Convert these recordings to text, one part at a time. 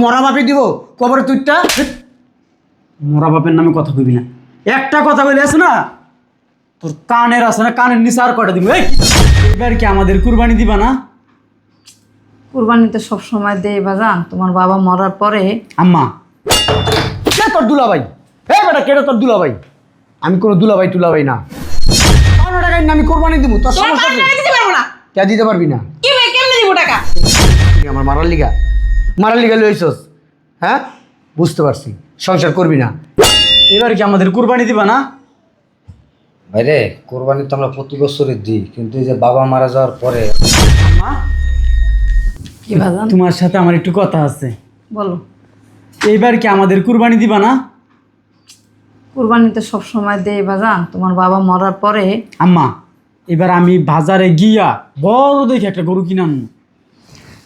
মরা বাপে দিব কবরে তুইটা মরা বাপের নামে কথা কইবি না। একটা কথা বলে আছে না তোর কানের আছে না, কানের নিচে আর কয়টা দিব। এবার কি আমাদের কুরবানি দিবা না? কুরবানি তো সব সময় দেই বাজান, তোমার বাবা মরার পরে। আম্মা কে তোর দুলাভাই? এই বেটা কেটে তোর দুলাভাই? আমি কোনো দুলাভাই টুলাভাই না। ৫০ টাকায় আমি কোরবানি দিব, তোর সমস্যা কি? দিতে পারবো না। কে দিতে পারবি না? কি ভাই কেমনে দিব টাকা? আমার মারার লিগা লইছস? হ্যাঁ বুঝতে পারছি, সংসার করবি না। এবার কি আমাদের কুরবানি দিবা না? ভাইরে কোরবানি তো আমরা প্রতি বছরই দিই, কিন্তু এই যে বাবা মারা যাওয়ার পরে আম্মা কি বাজান? তোমার সাথে আমার একটু কথা আছে। বলো। এইবার কি আমাদের কুরবানি দিবা না? কুরবানি তো সব সময় দেই বাজান, তোমার বাবা মরার পরে। আম্মা এবার আমি বাজারে গিয়া বড় দেখে একটা গরু কিনে আনবো।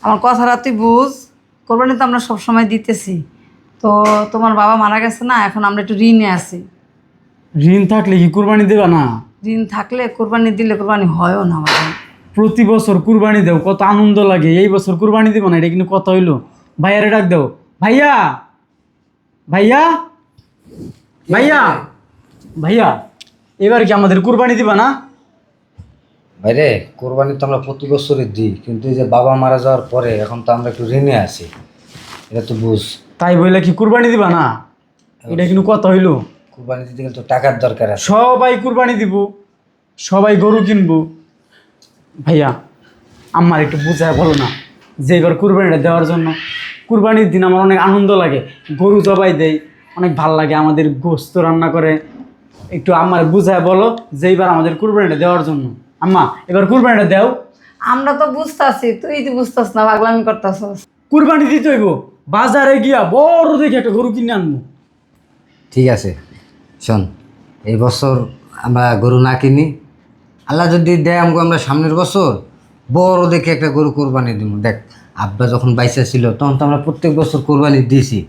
আমার কথাটা তুই বুঝ। কোরবানি তো আমরা সব সময় দিতেছি, তো তোমার বাবা মারা গেছে না, এখন আমরা একটু ঋণে আছি। ঋণ থাকলে কি কুরবানি দেবা না? ঋণ থাকলে কোরবানি দিলে কোরবানি হয়ও না বাজান। প্রতি বছর কুরবানি দেও, কত আনন্দ লাগে। এই বছর কুরবানি দিব না, এটা কিন্তু কথা হইলো। ভাইয়ারে ডাক দাও। ভাইয়া ভাইয়া ভাইয়া ভাইয়া এবার কি আমাদের কুরবানি দিবা না? ভাইরে কোরবানি তো আমরা প্রতি বছরই দিই, কিন্তু এই যে বাবা মারা যাওয়ার পরে এখন তো আমরা একটু ঋণে আছি, এটা তো বুঝ। তাই বইলে কি কুরবানি দিবা না? এটা কিন্তু কথা হইলো। কোরবানি দিতে গেলে তো টাকার দরকার আছে। সবাই কুরবানি দিব, সবাই গরু কিনবো। ভাইয়া আমার একটু বুঝায় বলো না যে এবার কুরবানিটা দেওয়ার জন্য। কুরবানির দিন আমার অনেক আনন্দ লাগে, গরু জবাই দেয়, অনেক ভাল লাগে, আমাদের গোস্ত রান্না করে। একটু আমার বুঝায় বলো যে এবার আমাদের কুরবানিটা দেওয়ার জন্য। আম্মা এবার কুরবানিটা দেও। আমরা তো বুঝতেছি, তুই তো বুঝতেছ না, পাগলামি করতেছস। কুরবানি দিতে হইব, বাজারে গিয়া বড় দেখে একটা গরু কিনে আনবো। ঠিক আছে শোন, এই বছর আমরা গরু না কিনি, আল্লাহ যদি দেয় আমাকে, আমরা সামনের বছর বড় দেখে একটা গরু কোরবানি দিব। দেখ আব্বা যখন বাইসা ছিল তখন তো আমরা প্রত্যেক বছর কোরবানি দিয়েছি।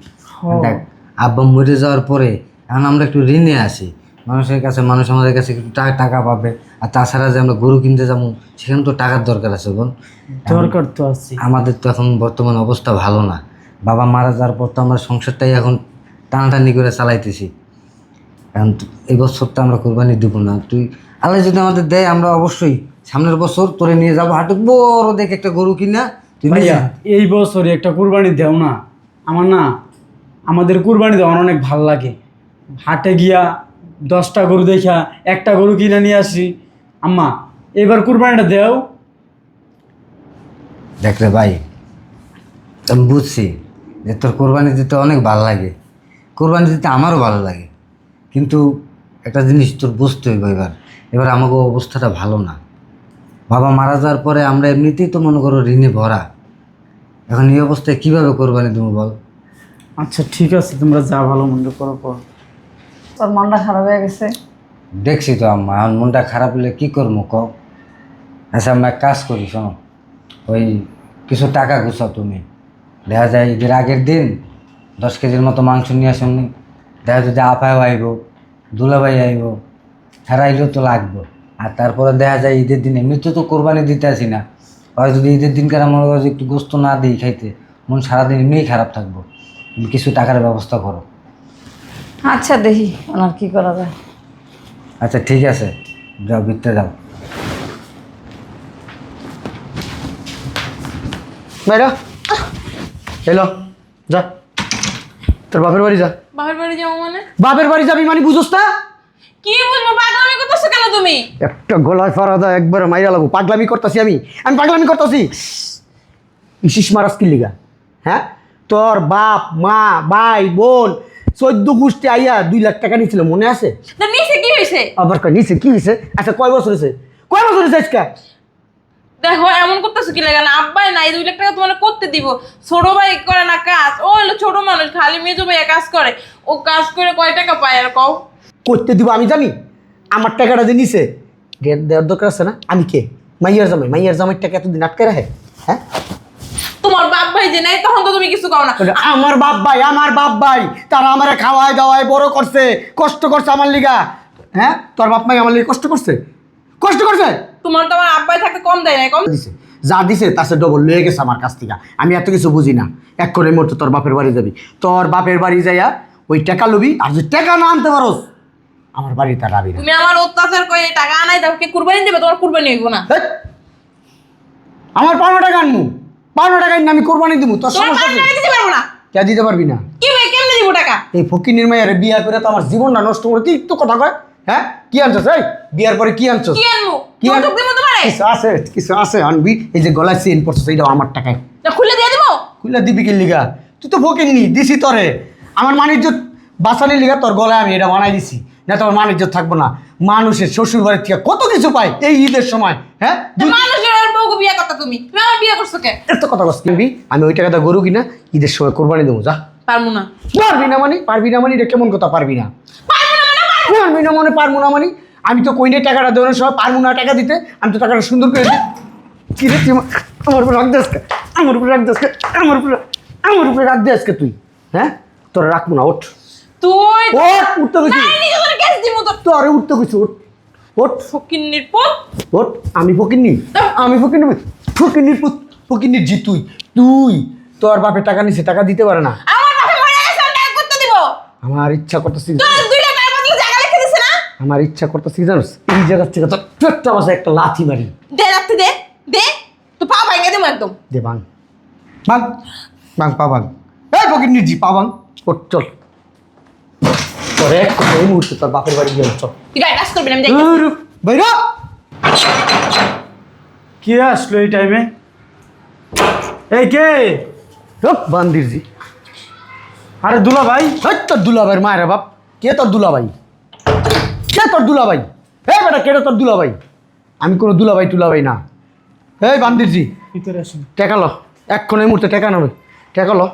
দেখ আব্বা মরে যাওয়ার পরে এখন আমরা একটু ঋণে আছি মানুষের কাছে, মানুষ আমাদের কাছে একটু টাকা পাবে। আর তাছাড়া যে আমরা গরু কিনতে যাবো সেখানে তো টাকার দরকার আছে বোন। দরকার তো আছে। আমাদের তো এখন বর্তমান অবস্থা ভালো না, বাবা মারা যাওয়ার পর তো আমরা সংসারটাই এখন টানাটানি করে চালাইতেছি। এখন এই বছর তো আমরা কোরবানি দিব না। তুই আল্লাহ যদি আমাদের দেয় আমরা অবশ্যই সামনের বছর তোরে নিয়ে যাবো হাটে, বড় দেখে একটা গরু কিনা। তুই ভাইয়া এই বছরে একটা কুরবানি দেও না আমার, না আমাদের কুরবানি দেওয়া অনেক ভাল লাগে। হাটে গিয়া 10টা গরু দেখা একটা গরু কিনে নিয়ে আসি। আম্মা এবার কুরবানিটা দেও। দেখ রে ভাই, আমি বুঝছি যে তোর কোরবানি দিতে অনেক ভালো লাগে, কোরবানি দিতে আমারও ভালো লাগে, কিন্তু একটা জিনিস তোর বুঝতে হইব, এবার আমাকে অবস্থাটা ভালো না। বাবা মারা যাওয়ার পরে আমরা এমনিতেই তো মনে করো ঋণে ভরা, এখন এই অবস্থায় কীভাবে কোরবানি দেবো বল? আচ্ছা ঠিক আছে, তোমরা যা ভালো মন্দ করো করো। তোর মনটা খারাপ হয়ে গেছে? দেখছি তো আম্মা, এখন মনটা খারাপ হলে কী করবো ক? আচ্ছা আমরা এক কাজ করি, শোনো, ওই কিছু টাকা গুছাও তুমি। দেখা যায় ঈদের আগের দিন 10 কেজির মতো মাংস নিয়ে আসুন। দেখা যদি আপায় আইব, দুলাভাই আইব, হেরাইলেও তো লাগবো। আর তারপরে দেখা যায় ঈদের দিন এমনিতে তো কোরবানি দিতে আসি না, হয় যদি ঈদের দিনকার মনে করো একটু গোস্ত না দিই খাইতে, মন সারাদিন এমনিই খারাপ থাকবো। তুমি কিছু টাকার ব্যবস্থা করো। আচ্ছা দেখি ওনার কি করা যায়। আচ্ছা ঠিক আছে, যাও ভিতরে যাও। ভাইরা এলো, যা তোর বাপের বাড়ি যা। বাপের বাড়ি যাবো মানে? বাপের বাড়ি যাবি মানে বুঝোস না? কি বুঝবো, পাগলামি করতেছো কেন তুমি? একটা গলায় ফাড়া দেয় একবারে মাইরা লাগবো। পাগলামি করতেছি আমি পাগলামি করতেছি। ইসিস মারাস কি লিগা? হ্যাঁ তোর বাপ মা ভাই বোন 14 গোষ্ঠী আইয়া 2 লাখ টাকা নিয়েছিল, মনে আছে? তো নিচে কি হয়েছে? আবার কয় নিছে কি হয়েছে? আচ্ছা কয় বছর হয়েছে আজকে? দেখো এমন করতেছো কি লাগে না? আব্বাই নাই 2 লাখ টাকা তোমার করতে দিব, ছোট ভাই করে না কাজ, ও হলো ছোট মানুষ, খালি মেজো ভাইয়া কাজ করে, ও কাজ করে কয় টাকা পায় আর কও? করতে দিব আমি জানি? আমার টাকাটা যে নিছে দেওয়ার দরকার আছে না? আমি কে? মাইয়ার জামাইয়ের টাকা এতদিন আটকে রাখে? হ্যাঁ তোমার বাপ ভাই যে নাই তখন তো তুমি কিছু কও না। আমার বাপ ভাই তারা আমার খাওয়ায় দাওয়ায় বড় করছে, কষ্ট করছে আমার লিগা। হ্যাঁ তোর বাপ মাই আমার লিগে কষ্ট করছে? তোমার তো আমার আব্বাই থাকতে কম দেয় না, কম দিছে যা দিছে তার সে ডবল লয়ে গেছে আমার কাছ থেকে। আমি এত কিছু বুঝি না। এক করে মুহূর্তে তোর বাপের বাড়ি যাবি, তোর বাপের বাড়ি যাইয়া ওই টাকা লবি, আর যদি টাকা না আনতে পারোস আমার বাড়িতে আর আবি না। তুমি আমার অত্যাচার করে টাকা আনাই দাও, কে কুরবানি দেবে? তোমার কুরবানি হইব না। হেৎ! আমার 15 টাকা আনমু, 15 টাকা এনে আমি কোরবানি দিব, তোর তোমার সমস্যা টাকা কি? দিতে পারবো না। কে দিতে পারবি না? কি ভাই, কেমনে দিব টাকা? এই ফকির মাইয়ারে বিয়া করে তো আমার জীবনটা নষ্ট করে, তুই তো কথা কয়। হ্যাঁ, কি আনছস? এই বিয়ার পরে কি আনছস? কি আনবো? কি আন- যৌতুক দিব তোমারে? কিছু আছে আনবি। এই যে গলায় চেইন পড়ছস, এইটা আমার টাকায়। না খুলে দিয়ে দিব? খুলে দিবি কি লিগা? তুই তো ফকির নি, দিছি তরে। আমার মানিজ্য বাঁচানির লিগা তোর গলায় আমি এটা বানাই দিছি, না তোমার মানিজ্য থাকবো না। মানুষের শ্বশুর বাড়ির থেকে কত কিছু পায় এই ঈদের সময়। হ্যাঁ, তো মানুষের বউকে বিয়ে করতে তুমি আমার বিয়ে করছো কে? এত কথা কস কিনবি। আমি ওই টাকাটা গরু কিনা ঈদের সময় কোরবানি দেবো। যা। পারবো না। পারবি না মানে? পারবি না মানে এটা কেমন কথা? পারবি না পারবি না মানে পারবো না মানে? আমি তো কইনে টাকাটা দেওয়ার সময় পারবো না টাকা দিতে। আমি তো টাকাটা সুন্দর করে দিই। কি রে তুই আমার উপর রাখ দে আজকে, আমার উপর রাখ দে আজকে, আমার উপরে রাখ দে আজকে তুই। হ্যাঁ, তোরা রাখবো না। ওঠ তুই ওঠ, উঠতে গেছি, নাই নিজে তোর গ্যাস দিব তো। তোরে উঠতে গেছি। ওঠ ওঠ ফকিন্নির পুত। ওঠ। আমি ফকিরনি, আমি ফকিরনি, ফকিরনির পুত, ফকিরনির জি তুই। তুই তোর বাপের টাকা নিছে, টাকা দিতে পারে না। আমার বাপে মরে গেছে, আমি টাকা করতে দিব। আমার ইচ্ছা করতেছি, তোর 2 লাখ টাকার বদলে জায়গা লিখে দিছে না? আমার ইচ্ছা করতেছি জানোস, এই জায়গা থেকে তোর পেটটা বসে একটা লাথি মারি। দে রাখতে দে, দে। তো পা ভাঙে দেবো একদম। দে বাং বাং বাং, পা বাং। এই ফকিরনির জি পা বাং। ওঠ চল, তোর এক কথা এই মুহূর্তে তোর বাপের বাড়ি গেল। চল তুই গায়ে কাজ করবি না, আমি যাই। বাইরা। কে আসলো এই টাইমে? এই কে? বান্দির জি। আরে দুলা ভাই। এই তোর দুলাভাইয়ের মায়ের বাপ। কে তোর দুলাভাই? কে তোর দুলাভাই? এই বেটা, কে তোর দুলাভাই? আমি কোনো দুলাভাই টুলাভাই না। এই বান্দির জি, ভিতরে আসুন। টাকা লো, এক্ষণ এই মুহূর্তে টাকা নেবে। টাকা লো।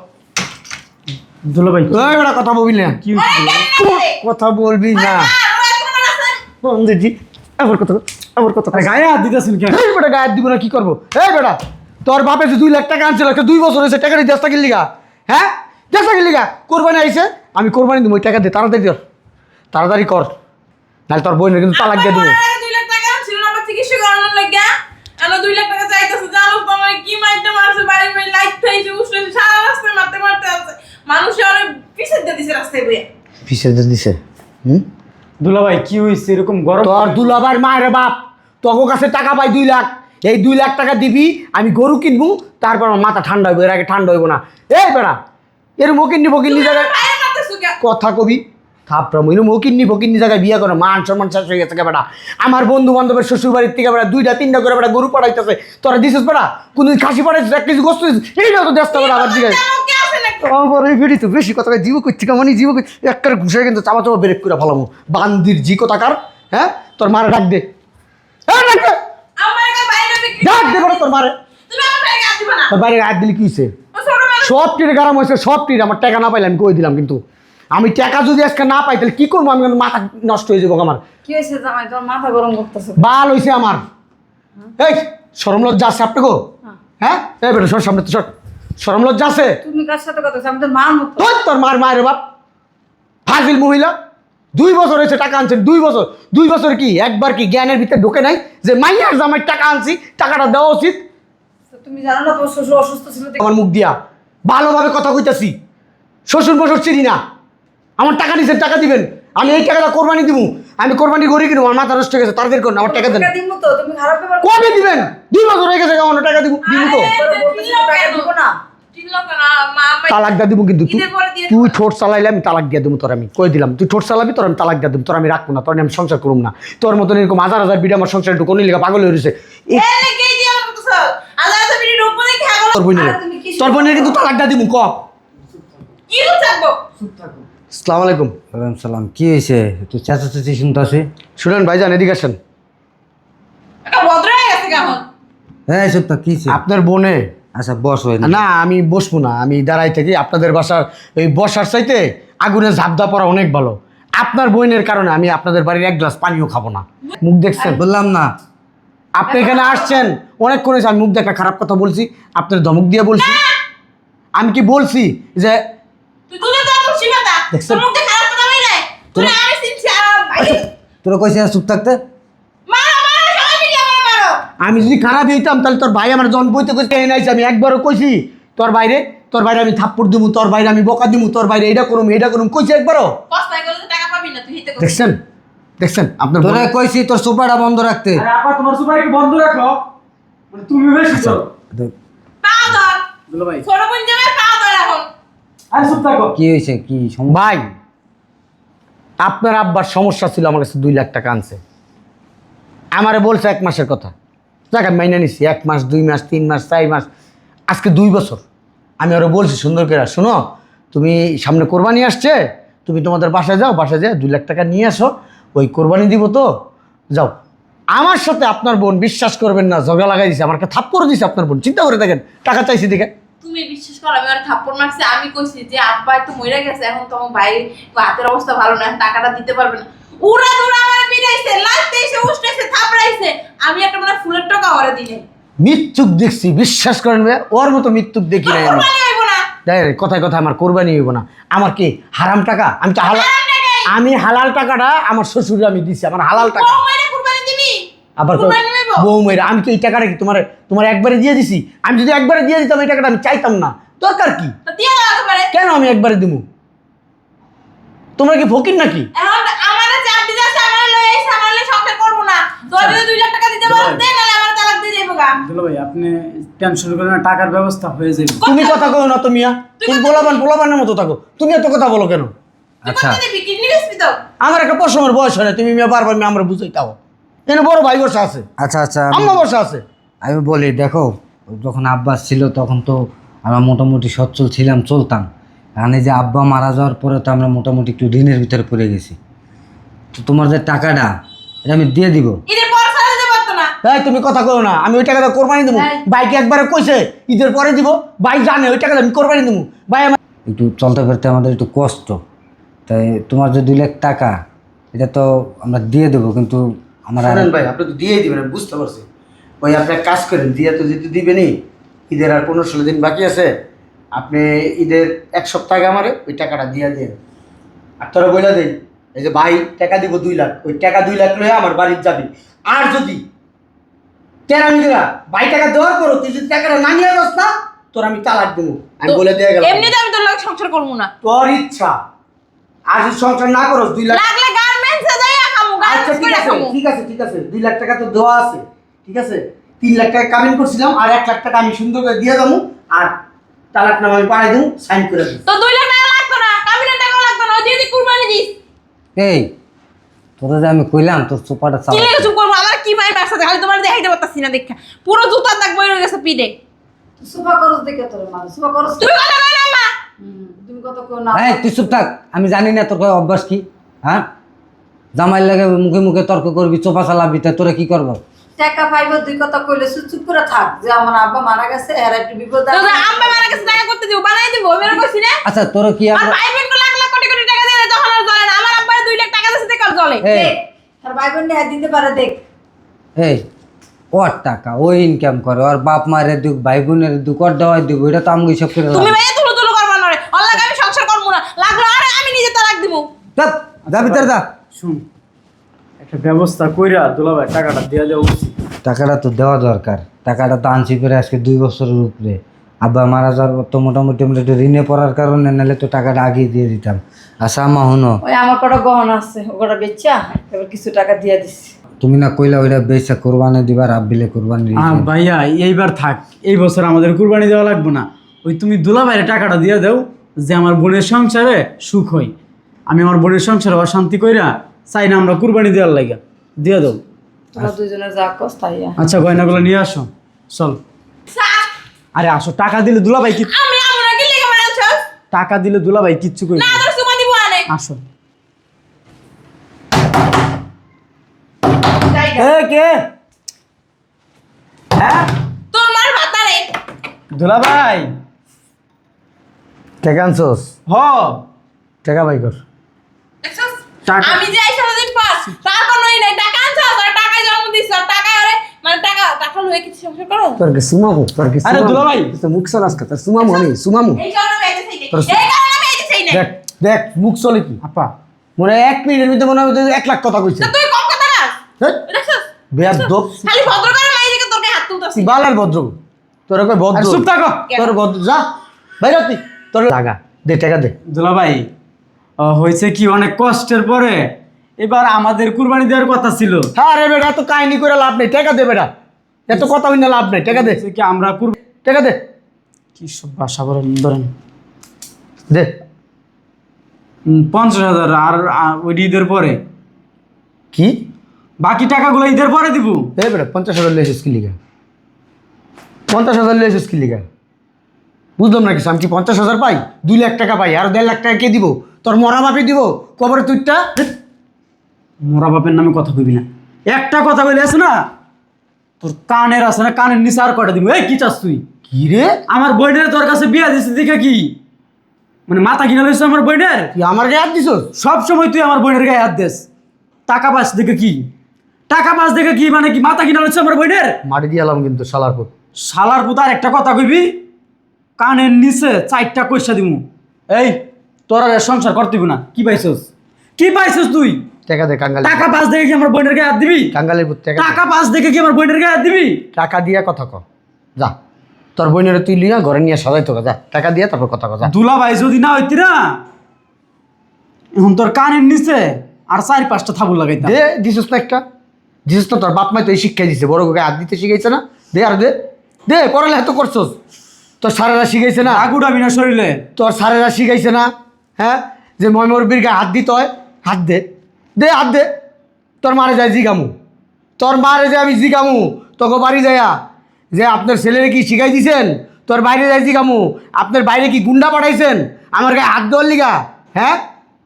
দুলা ভাই এই বেটা, কথা বলবি না, কি হয়েছে? কথা বলবি না। বান্দির জি, আবার কথা, আবার কথা। আরে গায়ে হাত দিতেছেন কেন? এই বেটা, গায়ে দিব না কি করবো? এই বেটা, তোর বাপে যে 2 লাখ টাকা আনছিল, একটা 2 বছর হয়েছে, টাকা দিয়ে 10 টাকা লিগা। হ্যাঁ, 10 টাকা লিগা কোরবানি আইছে। আমি কোরবানি দিব, ওই টাকা দে, তাড়াতাড়ি কর, তাড়াতাড়ি কর, নাহলে তোর বোনের কিন্তু তালাক দিয়ে দেবো। 2 লাখ টাকা ছিল না আমার চিকিৎসা করানোর লাগিয়া। এনো 2 লাখ টাকা চাইতেছে, জানো তো আমার কি মাইরটা মারছে, বাড়ি বাড়ি লাইট খাইছে, উঠছে, সারা রাস্তায় মারতে মারতে আছে। মানুষ অনেক পিছে দিয়ে দিছে রাস্তায় বইয়া। ফিসে দিছে। হুম, দুলা ভাই কি হয়েছে এরকম গরম? তোর দুলাভাইয়ের মায়ের বাপ তোর কাছে টাকা পাই 2 লাখ। এই 2 লাখ টাকা দিবি, আমি গরু কিনবো, তারপর আমার মাথা ঠান্ডা হইব। এর আগে ঠান্ডা হইব না। এই বেড়া, এর মকিন্নি জায়গায় বাইরে মারতেছো কে? কথা কবি থাপড়া মইনু মকিন্নি জায়গায় বিয়া করে মান সম্মান শেষ হয়ে গেছে। বেটা, আমার বন্ধু বান্ধবের শ্বশুর বাড়ির থেকে বেটা 2টা 3টা করে বেটা গরু পাঠাইতেছে। তোরা দিছিস বেটা? কোনদিন খাসি পাঠাইছিস? 1 কেজি গোস্ত দিছিস? এইটা তো দেশটা বেটা আবার জিগাই। তেমন কে আছে নাকি? আমার এই বেড়ি তো বেশি কথা কয়, জীব করছি কেমনই জীব করছি একটা ঘুষে কিন্তু চাপা চাপা ব্রেক করে ফেলামো। বান্দির জি কোথাকার। হ্যাঁ, তোর মারে ডাক দে। হ্যাঁ, ডাক দে, আমার একা বাইরে বিক্রি। ডাক দে বেটা তোর মারে। তুমি আমার বাইরে হাত দিবা না। তোর বাইরে হাত দিলি কি হয়েছে? ও ছোট মানুষ। সব টিরে গারাম হয়েছে, সব টিরে। আমার টাকা না পাইলে আমি কই দিলাম, কিন্তু আমি টাকা যদি আজকে না পাই তাহলে কি করবো? আমি কিন্তু মাথা নষ্ট হয়ে যাবো আমার। কি হয়েছে জামাই, তোমার মাথা গরম করতেছে? বাল হয়েছে আমার। এই শরম লজ্জা আছে আপনাকে? হ্যাঁ, এই বেটা সর সামনে তো, সর। শরম লজ্জা আছে? তুমি কার সাথে কথা বলছো? আমি তোর মার মতো। তোর তোর মায়ের বাপ ফাজিল মহিলা। 2 বছর হয়েছে টাকা আনছেন, 2 বছর। 2 বছর কি একবার কি জ্ঞানের ভিতরে ঢোকে নাই যে মাইয়ার জামাই টাকা আনছি, টাকাটা দেওয়া উচিত? তো তুমি জানো না তোমার শ্বশুর অসুস্থ ছিল দেখে? আমার মুখ দিয়া ভালোভাবে কথা কইতাছি। শ্বশুর বছর চিনি না। আমার টাকা নিছেন, টাকা দিবেন। আমি এই টাকাটা কোরবানি দিব। আমি কোরবানি করি কিনা আমার মাথা নষ্ট হয়ে গেছে। তাড়াতাড়ি করুন, আমার টাকা দেন। টাকা দিব তো, তুমি খারাপ ব্যাপার করো। কবে দিবেন? 2 বছর হয়ে গেছে, আমার টাকা দিব দিব তো। পরে বলতেছি টাকা দিব না। 3 লক্ষ না, মা আব্বা তালাক দিয়ে দিব কিন্তু। ঈদের পরে দিয়ে তুই ঠোঁট চালাইলে আমি তালাক দিয়ে দেবো তোর। আমি কই দিলাম, তুই ঠোঁট চালাবি, তোর আমি তালাক দিয়ে দেবো। তোর আমি রাখবো না, তোর আমি সংসার করুম না। তোর মতন এরকম হাজার হাজার বিড়ি আমার সংসার একটু কোন লেগে পাগল হয়ে রয়েছে। এর লেগে এই দিয়ে আমার করতেছ। আল্লাহ তো বিড়ি রূপ দেখে আগল। তোর বোনের, আরে তুমি কি তোর বোনের কিন্তু তালাক দিয়ে দিব। ক কি রূপ থাকবো? আসসালামু আলাইকুম। ওয়ালাইকুম সালাম। কি হয়েছে? তুই চেঁচাচেঁচি শুনতে আসি। শুনেন ভাইজান, এদিকে আসেন। একটা ভদ্র হয়ে গেছে কেমন? হ্যাঁ, এসব তো কি হয়েছে? আপনার বোনে। আচ্ছা বস হয়ে না, আমি বসবো না, আমি দাঁড়াই থাকি। আপনাদের বাসার এই বসার চাইতে আগুনে ঝাপদা পড়া অনেক ভালো। আপনার বোনের কারণে আমি আপনাদের বাড়ির 1 গ্লাস পানিও খাবো না। মুখ দেখছেন? বললাম না। আপনি এখানে আসছেন অনেক করেছে, আমি মুখ দেখা খারাপ কথা বলছি? আপনার ধমক দিয়ে বলছি? আমি কি বলছি যে তুই তুলে তো খুশি কথা। দেখছেন? তোর মুখে খারাপ কথা হই নাই। তুই আমি চিনছি আর ভাই। তোরা কইছে না চুপ থাকতে? মারো মারো, সবাই মিলে আমারে মারো। আমি যদি খারাপ হইতাম তাহলে তোর ভাই আমার জন বইতে কইতে নাইছে, আমি একবারও কইছি তোর বাইরে আমি থাপ্পড় দিমু, তোর বাইরে আমি বকা দিমু, তোর বাইরে এটা করুম কইছি একবারও? কস্তায় গেলে তো টাকা পাবি না, তুই হিতে করছিস। দেখছেন আপনার তোরা কইছি তোর সোফাটা বন্ধ রাখতে। আরে আপা তোমার সুপার একটু বন্ধ রাখো, মানে তুমি বেশি তো। পা ধর, দুলা ভাই ছোট বোন যাবে, পা ধর এখন। আরে চুপ থাকো। কি হয়েছে, কি সমস্যা? ভাই আপনার আব্বার সমস্যা ছিল, আমার কাছে 2 লাখ টাকা আনছে, আমারে বলছে 1 মাসের কথা, যাক আমি মাইনা নিছি। 1 মাস 2 মাস 3 মাস 4 মাস আজকে 2 বছর। আমি আরো বলছি সুন্দর করে, শোনো তুমি সামনে কোরবানি আসছে, তুমি তোমাদের বাসায় যাও, বাসায় যাও 2 লাখ টাকা নিয়ে আসো, ওই কোরবানি দিব তো, যাও। আমার সাথে আপনার বোন বিশ্বাস করবেন না ঝগড়া লাগাই দিছে, আমাকে থাপ্পড় দিছে আপনার বোন, চিন্তা করে দেখেন, টাকা চাইছি দেখে। তুমি বিশ্বাস করো, আমি আর থাপ্পড় মারছি, আমি কইছি যে আব্বা তো মরে গেছে, এখন তোমার ভাই হাতের অবস্থা ভালো না, টাকাটা দিতে পারবে না। উড়া দুরা আমার পিড়াইছে, লাস্টে এসে উষ্টাইছে, থাপড়াইছে, আমি একটা মানে ফুলের টাকা ওরে দিনে। মৃত্যুক দেখছি, বিশ্বাস করেন ভাই, ওর মতো মৃত্যুক দেখি নাই আমি। কোরবানি হইব না। ডাইরেক্ট কথায় কথায় আমার কোরবানি হইব না। আমার কি হারাম টাকা? আমি তো হালাল, হারাম টাকাই। আমি হালাল টাকাটা আমার শ্বশুরে আমি দিছি, আমার হালাল টাকা। বউ মাইরে কুরবানি দিবি? আবার কুরবানি হইব? বউ মেয়েরা, আমি কি এই টাকাটা কি তোমার একবারে দিয়ে দিছি? আমি যদি একবারে দিয়ে দিতাম এই টাকাটা আমি চাইতাম না, দরকার কি? তো দিয়ে দাও একেবারে। কেন আমি একবারে দিব? তোমরা কি ফকির নাকি? এখন আমারে চাপ দিতে আছে, আমারে লই আইছে, আমারে লই সংসার করব না। তোর যদি 2 লাখ টাকা দিতে পারো দে, নালে আমার তালাক দিয়ে যাইবো গা। দুলা ভাই আপনি টেনশন করেন না, টাকার ব্যবস্থা হয়ে যাবে। তুমি কথা কও না তো মিয়া, তুমি পোলাপানের মতো থাকো, তুমি এত কথা বলো কেন? তুই আচ্ছা কত দিবি? কিডনি বেচবি তো? আমার একটা পশমের বয়স হয় না, তুমি মিয়া বারবার মিয়া আমরা বুঝাইতাও। এখানে বড় ভাই বসা আছে, আচ্ছা আচ্ছা আম্মা বসা আছে। আমি বলি দেখো, যখন আব্বা ছিল তখন তো আমরা মোটামুটি সচ্ছল ছিলাম, চলতাম। এখন এই যে আব্বা মারা যাওয়ার পরে তো আমরা মোটামুটি একটু ঋণের ভিতরে পড়ে গেছি। তো তোমার যে টাকাটা এটা আমি দিয়ে দিব। ঈদের পর ছাড়া দিতে পারতো না। এই তুমি কথা কও না, আমি ওই টাকাটা কোরবানি দেবো। এই। বাইকে একবারে কইছে ঈদের পরে দিব, ভাই জানে ওই টাকাটা আমি কোরবানি দেবো। ভাই আমার একটু চলতে ফিরতে আমাদের একটু কষ্ট, তাই তোমার যে 2 লাখ টাকা এটা তো আমরা দিয়ে দেবো, কিন্তু আমার আর- ভাই আপনি তো দিয়েই দিবেন, আমি বুঝতে পারছি। ওই আপনি এক কাজ করেন, দিয়ে তো যেতে দিবেনই, ঈদের আর 15-16 দিন বাকি আছে, আপনি ঈদের 1 সপ্তাহ আগে আমারে ওই টাকাটা দিয়ে দিন। আর তোরা বইলা দেই এই যে ভাই টাকা দিব 2 লাখ, ওই টাকা 2 লাখ লয়ে আমার বাড়ির যাবি। আর যদি তেরামিরা ভাই টাকা দেওয়ার পরও তুই যদি টাকাটা না নিয়ে যাস না, তোর আমি তালাক দেবো, আমি বলে দিয়ে গেলাম। এমনিতে আমি তোর লগে সংসার করব না। তোর ইচ্ছা, আর যদি সংসার না করো 2 লাখ। লাগলে গার্মেন্টসে যাইয়া খামু, আচ্ছা গার্মেন্টস ঠিক কইরা আছে খামু। ঠিক আছে ঠিক আছে, 2 লাখ টাকা তো দেওয়া আছে, ঠিক আছে। 3 লাখ টাকা কামিন করছিলাম, আর 1 লাখ টাকা আমি সুন্দর করে দিয়ে দেবো, আর তালাক নামা আমি পাঠাই দেবো, সাইন করে দেবো। তো 2 লাখ টাকা লাগতো না, কাবিনের টাকা লাগতো না, ওই দিয়ে কুরবানি দিস। এই তোরা যে আমি কইলাম তোর সোফাটা কি চালা, লাগে চুপ করবো? আমার কি মায়ের ব্যবসা খালি তোমার দেখাইতে পারতাছি না, দেখা পুরো জুতার দাগ বই রয়ে গেছে পিঠে। সুপা করস দেখে তোর মানে সুপা করস। তুমি কথা কই না আম্মা? তুমি কত কো না। এই তুই চুপ থাক, আমি জানি না তোর কয় অভ্যাস কি। হ্যাঁ, জামাই লাগে মুখে মুখে তর্ক করবি, সোফা চালাবি, তা তোরা কি করবো? টাকা পাইবো, দুই কথা কইলে চুপ করে থাক, যে আমার আব্বা মারা গেছে, এর একটু বিপদ তো আম্মা মারা গেছে, টাকা করতে দিব, বানাই দিব, আমি আর কইছি না। আচ্ছা তোরা কি আর আমরা ভাই বোন লাখ লাখ কোটি কোটি টাকা দিয়ে তখন আর জ্বলে না। আমার আব্বা 2 লাখ টাকা দিয়েছে দেখো জ্বলে। এই আর ভাই বোন নিয়ে দিতে পারে দেখ। এই ওর টাকা ও ইনকাম করে, ওর বাপ মায়ের দুঃখ, ভাই বোনের দুঃখ, ওর দেওয়ার দুঃখ, এটা তো আমি সব করে তুমি ভাইয়া তুলো তুলো করবা না রে, ওর লাগে আমি সংসার করব না, লাগলো আরে আমি নিজে তালাক দিব। যা ভিতরে যা। শুন, একটা ব্যবস্থা কইরা দুলা ভাই টাকাটা দিয়ে দেওয়া উচিত। টাকাটা তো দেওয়া দরকার, টাকাটা তো আনছি করে আজকে 2 বছরের উপরে। আব্বা মারা যাওয়ার পর তো মোটামুটি আমরা একটু ঋণে পড়ার কারণে, নাহলে তো টাকাটা আগেই দিয়ে দিতাম। আচ্ছা আম্মা হুনো, ওই আমার কটা গহনা আছে, ওটা বেচা এবার কিছু টাকা দিয়ে দিছি। তুমি না কইলা ওইটা বেচা কোরবানি দিবার, আব্বিলে কোরবানি ভাইয়া এইবার থাক, এই বছর আমাদের কুরবানি দেওয়া লাগবে না। ওই তুমি দুলা ভাইয়ের টাকাটা দিয়ে দাও, যে আমার বোনের সংসারে সুখ হয়। আমি আমার বোনের সংসারে অশান্তি কইরা চাই না আমরা কুরবানি দেওয়ার লাগা, দিয়ে দাও। তোরা দুজনে যা কস তাই। আচ্ছা গয়নাগুলো নিয়ে আসো, চল। স্যার, আরে আসো, টাকা দিলে দুলা ভাই কি, আমি আমরা কি লেগে বানাচ্ছ? টাকা দিলে দুলা ভাই কিচ্ছু কই না তোর সুমা দিব আনে। আসো। যাই গা। এ কে? হ্যাঁ তোর মার ভাতা রে। দুলা ভাই। টাকা আনছোস? হ টাকা বাই কর। দেখছস? টাকা- আমি যে আইসা দিন পর তারপর নই নাই টাকা আনছ, আর টাকায় জন্ম দিছ, আর টাকা আরে মানে টাকা লয়ে কিছু সংসার করো। তোর কি সুমামু? তোর কি আরে দুলা ভাই। তো মুখ সরাস কথা, সুমামু আমি সুমামু। এই কারণে আমি আইতে চাই নাই। তোর- এই কারণে আমি আইতে চাই নাই। দেখ দেখ মুখ চলে কি আপা, মনে হয় 1 মিনিটের ভিতরে মনে হয় 1 লাখ কথা কইছে। তো তুই কম কথা না। হ্যাঁ দেখছস? বেয়াদব। খালি ভদ্র করে মাই দিকে তোর করতেছি বালার ভদ্র তোর কই আরে ভদ্র চুপ থাকো। তোর ভদ্র যা বাইরে তুই তোর লাগা দে টাকা দে দুলা ভাই হয়েছে কি অনেক কষ্টের পরে এবার আমাদের কুরবানি দেওয়ার কথা ছিল। হ্যাঁ রে বেটা এত কাহিনী করে লাভ নেই টাকা দে বেটা এত কথা হইনা লাভ নেই টাকা দে হয়েছে কি আমরা টাকা দে কি সব বাসা বলেন ধরেন দে 50,000 আর ওই ঈদের পরে কি বাকি টাকাগুলো ঈদের পরে দিব। এ বেটা 50,000 লিয়েছিস কি লিগা 50,000 লিয়েছিস কি লিগা বুঝলাম না কিছু আমি কি 50,000 পাই 2 লাখ টাকা পাই আর 1.5 লাখ টাকা কে দিব তোর মরা বাপে দিব কবরে তুইটা মোরা বাপের নামে কথা কইবি না, একটা কথা বলে আছে না তোর কানের আছে না কানের নিচে আর কটা দিব। এই কি চাস তুই? কি রে আমার বইনের তোর কাছে বিয়া দিছিস দেখে কি মানে মাথা কিনা লইছ আমার বইনের? তুই আমার গায়ে হাত দিছস সব সময় তুই আমার বইনের গায়ে হাত দেস। টাকা পাস দেখে কি, টাকা পাস দেখে কি মানে কি মাথা কিনা লইছ আমার বইনের? মারি দিয়ালাম কিন্তু শালার পুত শালার পুত আর একটা কথা কইবি কানের নিচে 4টা পয়সা দিমু। এই তোর আর সংসার করতে দিব না। কি পাইছস, কি পাইছস তুই? টাকা দে কাঙ্গালি টাকা পাস দেখে কি আমার বইনের গায়ে হাত দিবি? কাঙ্গালির পুত টাকা দে। টাকা পাস দেখে কি আমার বইনের গায়ে হাত দিবি? টাকা দিয়া কথা ক যা তোর বোনের তুই লিয়া ঘরে নিয়ে সাজাই তো যা টাকা দিয়া তারপর কথা ক যা দুলা ভাই যদি না হইতি না এখন তোর কানের নিচে আর 4-5টা থাবুর লাগাইতাম। দে দিছিস না একটা দিছিস তো তোর বাপ মাই তো এই শিক্ষা দিছে বড় গায়ে হাত দিতে শিখাইছে না দে আর দে দে পড়ালেখা তো করছস তোর সারেরা শিখাইছে না আগুডাবি না শরীরে। তোর সারেরা শিখাইছে না হ্যাঁ যে ময়মরবির গায়ে হাত দিতে হয় হাত দে দে হাত দে তোর মারে যায় জিগামু তোর মারে যায় আমি জিগামু তোকে বাড়ি যায়া যে আপনার ছেলেরে কি শিখাই দিছেন তোর বাইরে যায় জিগামু আপনার বাইরে কি গুন্ডা পাঠাইছেন আমার গায়ে হাত দেওয়ার লিগা হ্যাঁ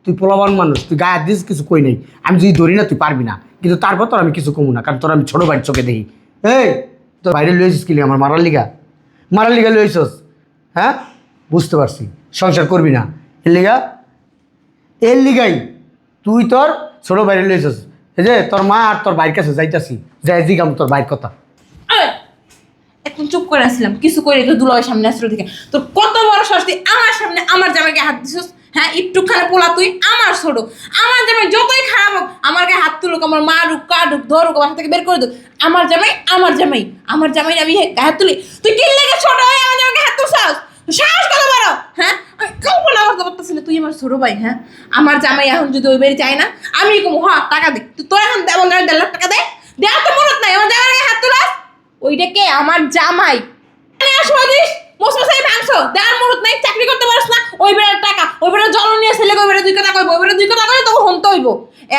তুই পোলাবান মানুষ তুই গায়ে হাত দিস কিছু কই নেই আমি যদি ধরি না তুই পারবি না কিন্তু তারপর তোর আমি কিছু কমু না কারণ তোর আমি ছোটো বাড়ির চোখে দেখি এই তোর বাইরে লইছিস কি লিগা আমার মারার লিগা লইছস হ্যাঁ বুঝতে পারছি সংসার করবি না এর লিগাই তুই তোর ছোটো বাইরে লইছস এই যে তোর মা আর তোর বাইর কাছে যাইতাছি যাই জিগাম তোর বাইর কথা এই, এখন চুপ করে আসছিলাম কিছু করে তো দুলাভাই সামনে আসলো থেকে তোর কত বড় শাস্তি আমার সামনে আমার জামাইকে হাত দিছিস। হ্যাঁ একটুখানে পোলা তুই আমার ছোট আমার জামাই যতই খারাপ হোক আমার গায়ে হাত তুলুক আমার মারুক কাটুক ধরুক বাসা থেকে বের করে দু আমার জামাই আমি গায়ে হাত তুলি তুই কি লেগে ছোট হয়ে আমার জামাইকে হাত তুলছাস সাহস কত বড় হ্যাঁ আমি কল্পনা করতে পারতেছি না তুই আমার ছোট ভাই হ্যাঁ আমার জামাই এখন যদি ওই বাড়ি চাই না আমি কমু হ্যাঁ টাকা দে তুই তোর এখন দেবো 1.5 লাখ টাকা দে দেওয়ার তো মনত নাই আমার জামাইয়ের গায়ে হাত তুলাস ওইটা কে আমার জামাই আসবো দিস মোসমাসাই ভাঙছো দেওয়ার মুহূর্ত নাই চাকরি করতে পারছ না ওই বেড়ার টাকা ওই বেড়ার জল নিয়ে ছেলে ওই বেড়া 2 কথা কইব ওই বেড়া 2 কথা কইলে তখন হনতে হইব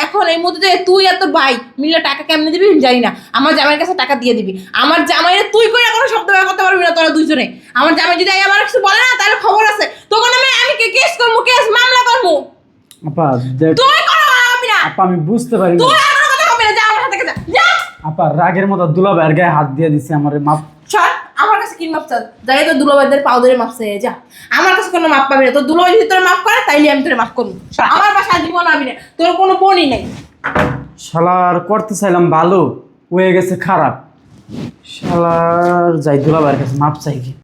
এখন এই মুহূর্তে তুই আর তোর ভাই মিলে টাকা কেমনে দিবি আমি জানি না আমার জামাইয়ের কাছে টাকা দিয়ে দিবি আমার জামাইরে তুই কইরা কোনো শব্দ ব্যবহার করতে পারবি না তোরা দুইজনে আমার জামাই যদি আমার কিছু বলে না তাহলে খবর আছে তখন আমি কেস করবো কেস মামলা করবো আপা দেখ তুই করো আমি না আপা আমি বুঝতে পারি না। তুই আর কোনো কথা কবি না যা আমার হাতে থেকে যা আপা রাগের মতো দুলা ভাইয়ের গায়ে হাত দিয়ে দিছে আমারে মাপ। চল আমার কাছে কি মাপ চাল যাই তো দুলাভাইদের পাও ধরে মাপ চাই যা আমার কাছে কোনো মাপ পাবি না তোর দুলাভাই যদি তোর মাপ করে তাইলে আমি তোর মাপ করবো আমার বাসায় জীবন আবি না তোর কোনো বোনই নেই শালার করতে চাইলাম ভালো হয়ে গেছে খারাপ। শালার যাই দুলা ভাইয়ের কাছে মাপ চাই কি